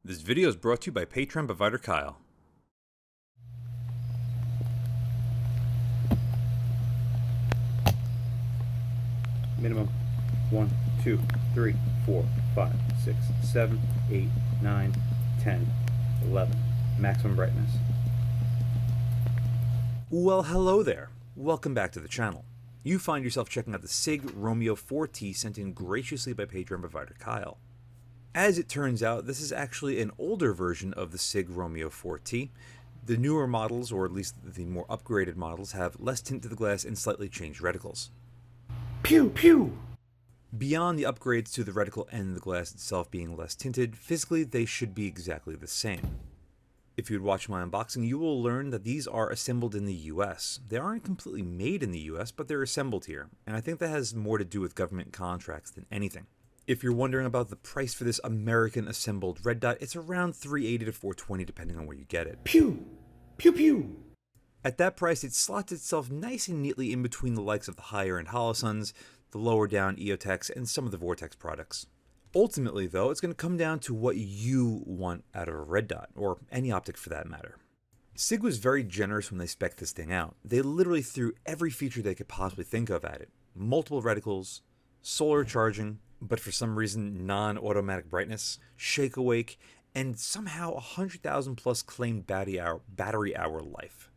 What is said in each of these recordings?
This video is brought to you by Patreon provider Kyle. Minimum 1, 2, 3, 4, 5, 6, 7, 8, 9, 10, 11. Maximum brightness. Well, hello there. Welcome back to the channel. You find yourself checking out the SIG Romeo4T sent in graciously by Patreon provider Kyle. As it turns out, this is actually an older version of the SIG Romeo4T. The newer models, or at least the more upgraded models, have less tint to the glass and slightly changed reticles. Pew pew! Beyond the upgrades to the reticle and the glass itself being less tinted, physically they should be exactly the same. If you'd watch my unboxing, you will learn that these are assembled in the US. They aren't completely made in the US, but they're assembled here, and I think that has more to do with government contracts than anything. If you're wondering about the price for this American assembled red dot, it's around $380 to $420 depending on where you get it. Pew! Pew pew! At that price, it slots itself nice and neatly in between the likes of the higher-end Holosuns, the lower-down EOTechs, and some of the Vortex products. Ultimately, though, it's going to come down to what you want out of a red dot, or any optic for that matter. SIG was very generous when they spec'd this thing out. They literally threw every feature they could possibly think of at it. Multiple reticles, solar charging, but for some reason non-automatic brightness, shake awake, and somehow 100,000 plus claimed battery hour life.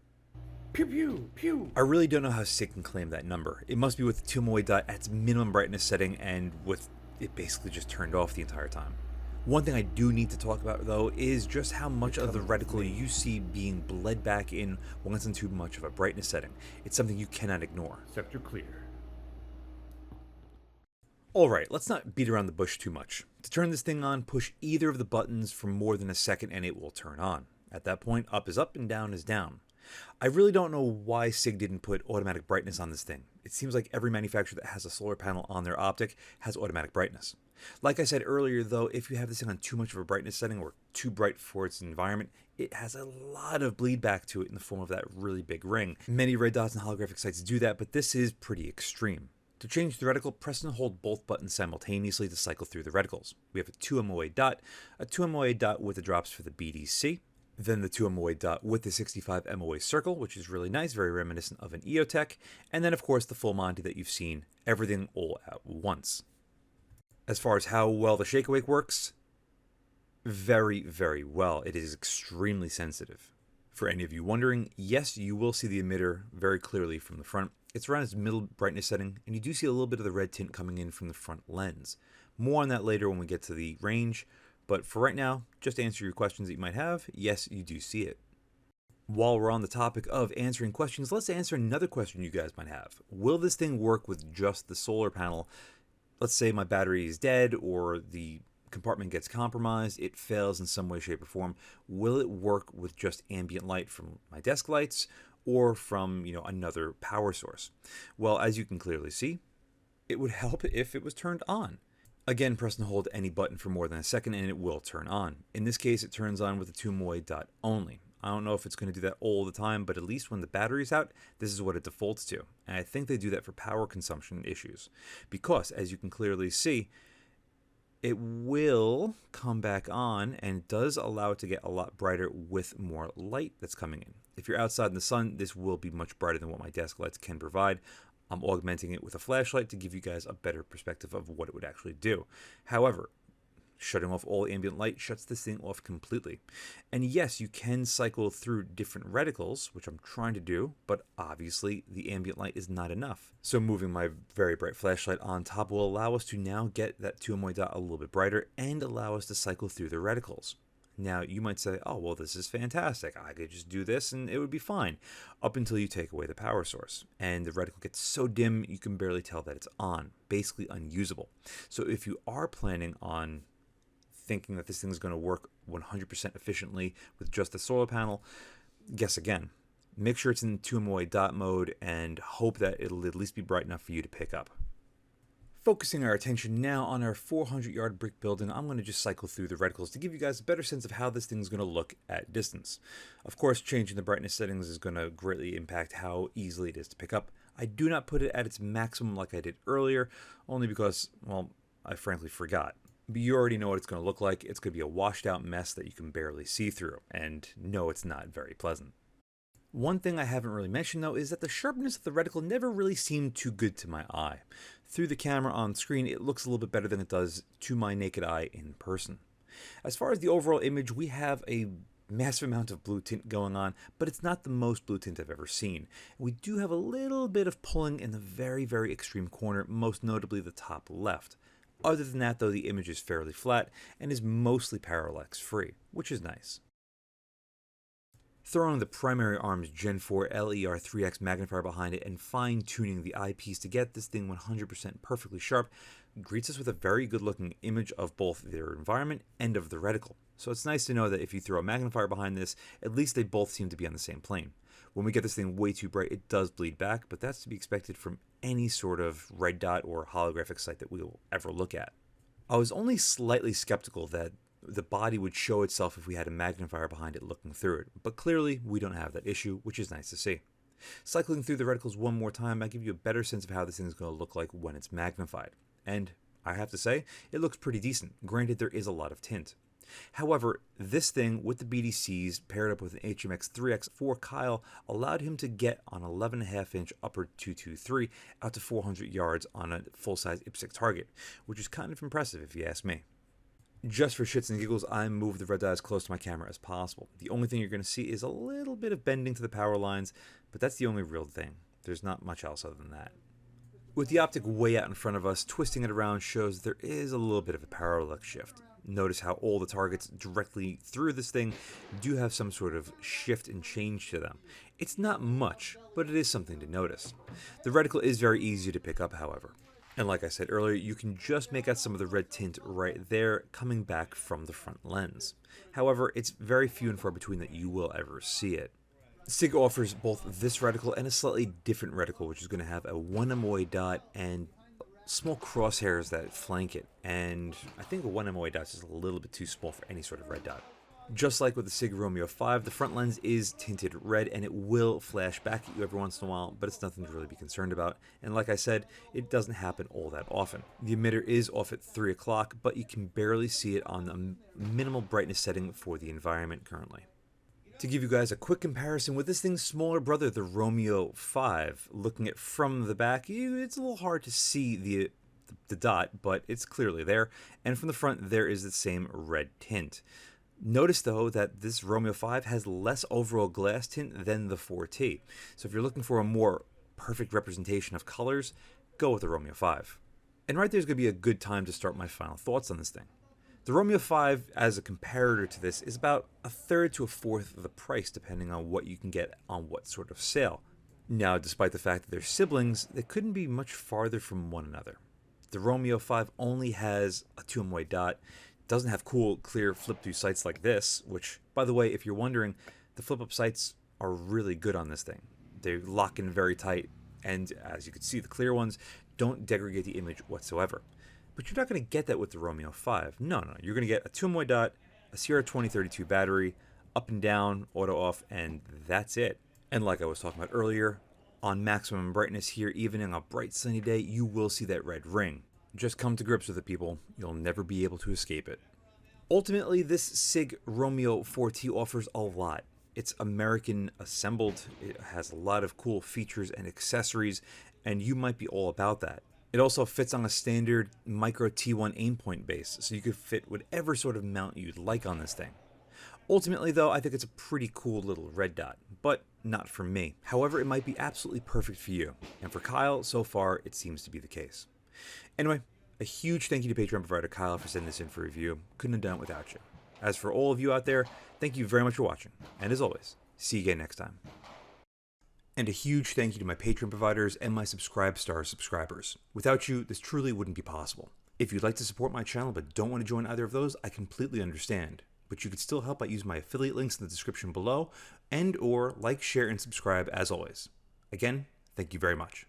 Pew pew pew! I really don't know how SIG can claim that number. It must be with the 2MOA dot at its minimum brightness setting and with it basically just turned off the entire time. One thing I do need to talk about though is just how much of the reticle you see being bled back in once in too much of a brightness setting. It's something you cannot ignore. Sector clear. Alright, let's not beat around the bush too much. To turn this thing on, push either of the buttons for more than a second and it will turn on. At that point, up is up and down is down. I really don't know why SIG didn't put automatic brightness on this thing. It seems like every manufacturer that has a solar panel on their optic has automatic brightness. Like I said earlier though, if you have this thing on too much of a brightness setting or too bright for its environment, it has a lot of bleed back to it in the form of that really big ring. Many red dots and holographic sights do that, but this is pretty extreme. To change the reticle, press and hold both buttons simultaneously to cycle through the reticles. We have a 2MOA dot with the drops for the BDC, then the 2MOA dot with the 65 MOA circle, which is really nice, very reminiscent of an EOTech, and then of course the full Monty that you've seen, everything all at once. As far as how well the shake awake works, very, very well. It is extremely sensitive. For any of you wondering, yes, you will see the emitter very clearly from the front. It's around its middle brightness setting, and you do see a little bit of the red tint coming in from the front lens. More on that later when we get to the range, but for right now, just to answer your questions that you might have, yes, you do see it. While we're on the topic of answering questions, let's answer another question you guys might have. Will this thing work with just the solar panel? Let's say my battery is dead or the compartment gets compromised, it fails in some way, shape, or form. Will it work with just ambient light from my desk lights or from, another power source? Well, as you can clearly see, it would help if it was turned on. Again, press and hold any button for more than a second and it will turn on. In this case, it turns on with the 2MOA dot only. I don't know if it's going to do that all the time, but at least when the battery's out, this is what it defaults to. And I think they do that for power consumption issues. Because, as you can clearly see, it will come back on and it does allow it to get a lot brighter with more light that's coming in. If you're outside in the sun, this will be much brighter than what my desk lights can provide. I'm augmenting it with a flashlight to give you guys a better perspective of what it would actually do. However, shutting off all ambient light shuts this thing off completely. And yes, you can cycle through different reticles, which I'm trying to do, but obviously the ambient light is not enough. So moving my very bright flashlight on top will allow us to now get that 2MOA dot a little bit brighter and allow us to cycle through the reticles. Now, you might say, oh, well, this is fantastic. I could just do this and it would be fine, up until you take away the power source. And the reticle gets so dim, you can barely tell that it's on, basically unusable. So if you are planning on thinking that this thing is going to work 100% efficiently with just the solar panel, guess again. Make sure it's in 2MOA dot mode and hope that it'll at least be bright enough for you to pick up. Focusing our attention now on our 400-yard brick building, I'm going to just cycle through the reticles to give you guys a better sense of how this thing's going to look at distance. Of course, changing the brightness settings is going to greatly impact how easily it is to pick up. I do not put it at its maximum like I did earlier, only because, well, I frankly forgot. But you already know what it's going to look like. It's going to be a washed out mess that you can barely see through, and no, it's not very pleasant. One thing I haven't really mentioned though is that the sharpness of the reticle never really seemed too good to my eye. Through the camera on screen, it looks a little bit better than it does to my naked eye in person. As far as the overall image, we have a massive amount of blue tint going on, but it's not the most blue tint I've ever seen. We do have a little bit of pulling in the very, very extreme corner, most notably the top left. Other than that though, the image is fairly flat and is mostly parallax free, which is nice. Throwing the primary arm's Gen 4 LER3X magnifier behind it and fine-tuning the eyepiece to get this thing 100% perfectly sharp greets us with a very good-looking image of both their environment and of the reticle. So it's nice to know that if you throw a magnifier behind this, at least they both seem to be on the same plane. When we get this thing way too bright, it does bleed back, but that's to be expected from any sort of red dot or holographic sight that we will ever look at. I was only slightly skeptical that the body would show itself if we had a magnifier behind it looking through it, but clearly we don't have that issue, which is nice to see. Cycling through the reticles one more time, I give you a better sense of how this thing is going to look like when it's magnified. And I have to say, it looks pretty decent. Granted, there is a lot of tint. However, this thing with the BDCs paired up with an HMX 3X for Kyle allowed him to get on 11.5 inch upper 223 out to 400 yards on a full-size IPSC target, which is kind of impressive if you ask me. Just for shits and giggles, I moved the red dot as close to my camera as possible. The only thing you're going to see is a little bit of bending to the power lines, but that's the only real thing. There's not much else other than that. With the optic way out in front of us, twisting it around shows there is a little bit of a parallax shift. Notice how all the targets directly through this thing do have some sort of shift and change to them. It's not much, but it is something to notice. The reticle is very easy to pick up, however. And like I said earlier, you can just make out some of the red tint right there coming back from the front lens. However, it's very few and far between that you will ever see it. SIG offers both this reticle and a slightly different reticle, which is going to have a 1 MOA dot and small crosshairs that flank it. And I think a 1 MOA dot is just a little bit too small for any sort of red dot. Just like with the SIG Romeo5, the front lens is tinted red and it will flash back at you every once in a while, but it's nothing to really be concerned about. And like I said, it doesn't happen all that often. The emitter is off at 3 o'clock, but you can barely see it on the minimal brightness setting for the environment currently. To give you guys a quick comparison with this thing's smaller brother, the Romeo5, looking at from the back, it's a little hard to see the dot, but it's clearly there. And from the front, there is the same red tint. Notice though that this Romeo 5 has less overall glass tint than the 4T. So if you're looking for a more perfect representation of colors, go with the Romeo 5. And right there's going to be a good time to start my final thoughts on this thing. The Romeo 5 as a comparator to this is about a third to a fourth of the price depending on what you can get on what sort of sale. Now, despite the fact that they're siblings, they couldn't be much farther from one another. The Romeo 5 only has a 2 MOA dot, doesn't have cool, clear flip-through sights like this, which, by the way, if you're wondering, the flip-up sights are really good on this thing. They lock in very tight, and as you can see, the clear ones don't degrade the image whatsoever. But you're not going to get that with the Romeo 5. No. You're going to get a 2 MOA dot, a Sierra 2032 battery, up and down, auto off, and that's it. And like I was talking about earlier, on maximum brightness here, even in a bright sunny day, you will see that red ring. Just come to grips with it, people. You'll never be able to escape it. Ultimately, this SIG Romeo4T offers a lot. It's American assembled, it has a lot of cool features and accessories, and you might be all about that. It also fits on a standard micro T1 aimpoint base, so you could fit whatever sort of mount you'd like on this thing. Ultimately though, I think it's a pretty cool little red dot, but not for me. However, it might be absolutely perfect for you, and for Kyle, so far, it seems to be the case. Anyway, a huge thank you to Patreon provider Kyle for sending this in for review. Couldn't have done it without you. As for all of you out there, thank you very much for watching, and as always, see you again next time. And a huge thank you to my Patreon providers and my Subscribe Star subscribers. Without you, this truly wouldn't be possible. If you'd like to support my channel but don't want to join either of those, I completely understand. But you could still help by using my affiliate links in the description below, and or like, share, and subscribe as always. Again, thank you very much.